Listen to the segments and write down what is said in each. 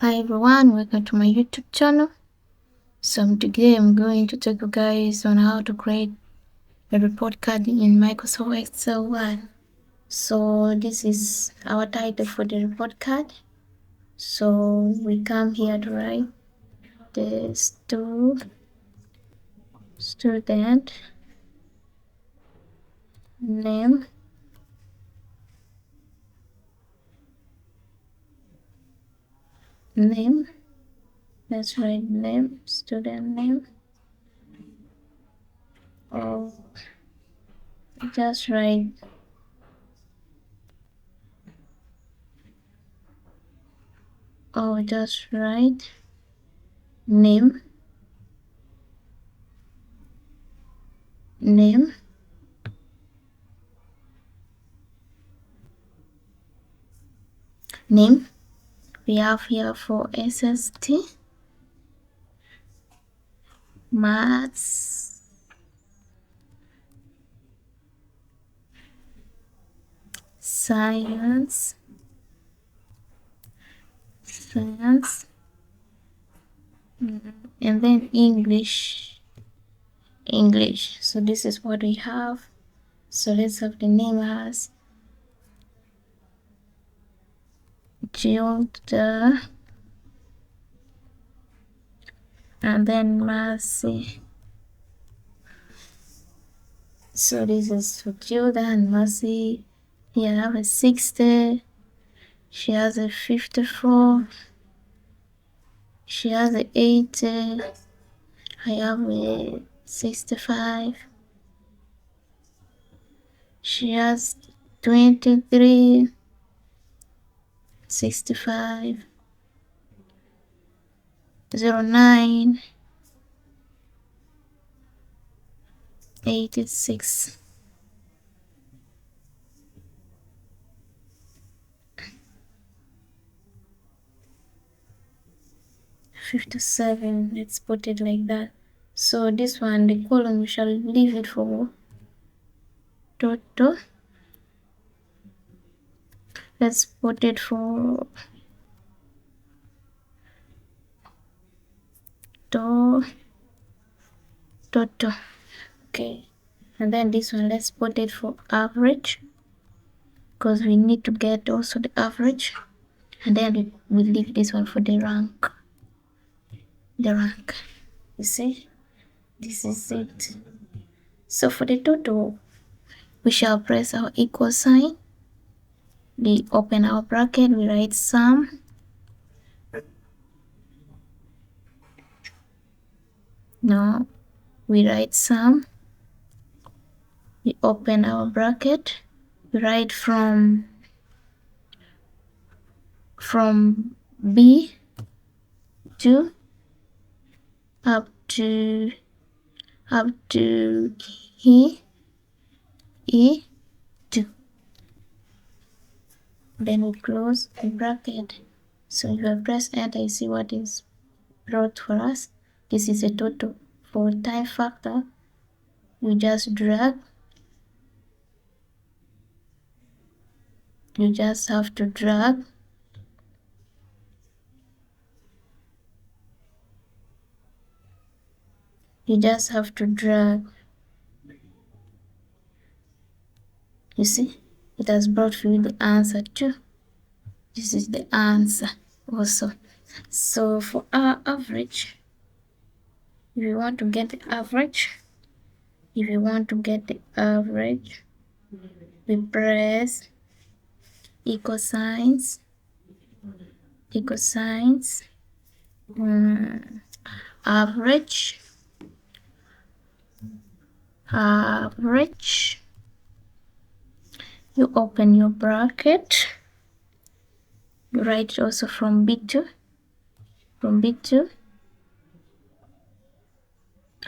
Hi everyone, welcome to my YouTube channel. So today I'm going to talk you guys on how to create a report card in Microsoft Excel 1. So this is our title for the report card. So we come here to write the student name, let's write name, student name, or just write name, name, name. We have here for SST, maths, science, and then English. So this is what we have. So let's have the name as Gilda, and then Mercy. So this is for Gilda and Mercy. Here I have a 60. She has a 54. She has a 80. I have a 65. She has 23, 65, 09, 86. $57, let's put it like that. So this one, the column, we shall leave it for total. Let's put it for total. Okay, and then this one, let's put it for average, because we need to get also the average. And then we leave this one for the rank. You see, this is it. So for the total, we shall press our equal sign. We open our bracket, we write sum. Now we write sum. We open our bracket. We write from B to up to E2. Then we close the bracket. So if I press enter, you see what is brought for us. This is a total. For time factor, you just drag. You just have to drag. You just have to drag. You see, it has brought for you the answer too. This is the answer also. So for our average, if you want to get the average, we press equal signs, average, you open your bracket, you write also from B2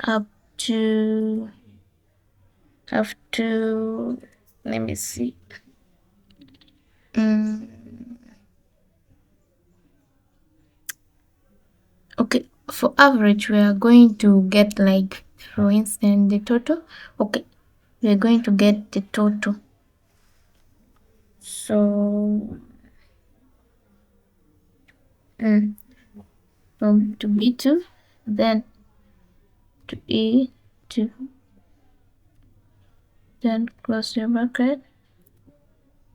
up to let me see, okay, for average we are going to get, like, for instance, the total. Okay, we are going to get the total. So from to B2, then to E2, then close your bracket.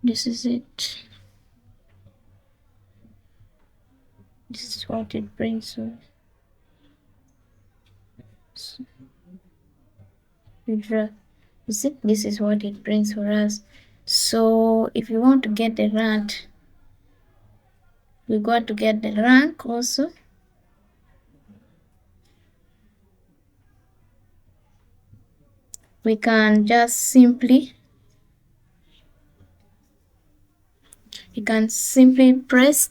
This is it. This is what it brings us. You see, this is what it brings for us. So if you want to get the rank, we got to get the rank also. We can just simply, you can simply press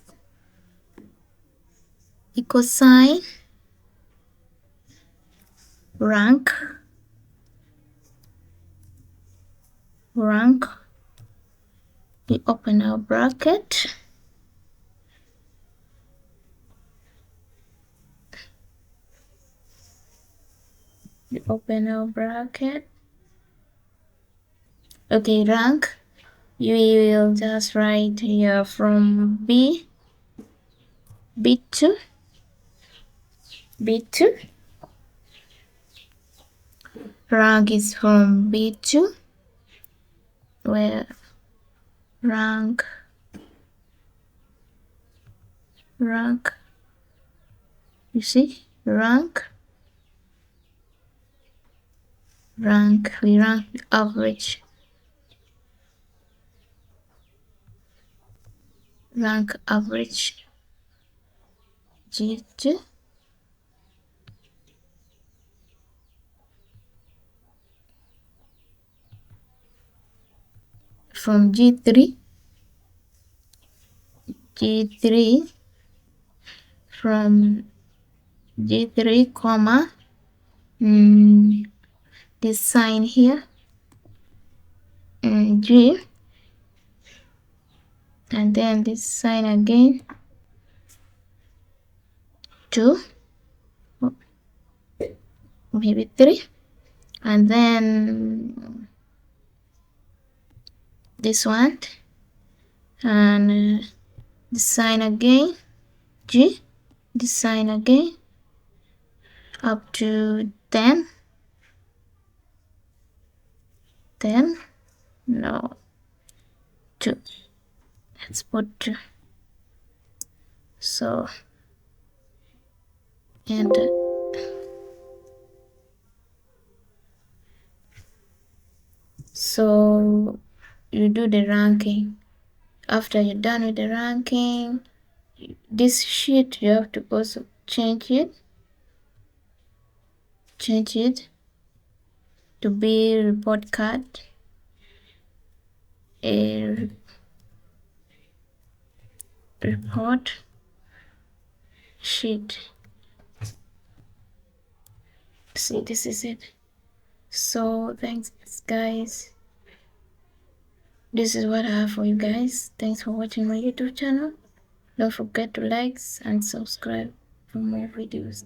equal sign rank, we open our bracket, okay, rank, you will just write here from B2, rank is from B2, where rank, you see, rank, we rank the average, rank average G2, from G3, from G3, comma, this sign here, G, and then this sign again, 2, maybe 3, and then this one, and this sign again, G, this sign again, up to 10, no, 2, let's put 2, so, and so you do the ranking. After you're done with the ranking, this sheet you have to also change it to be report card, a report sheet. See, this is it. So thanks guys, this is what I have for you guys. Thanks for watching my YouTube channel. Don't forget to like and subscribe for more videos.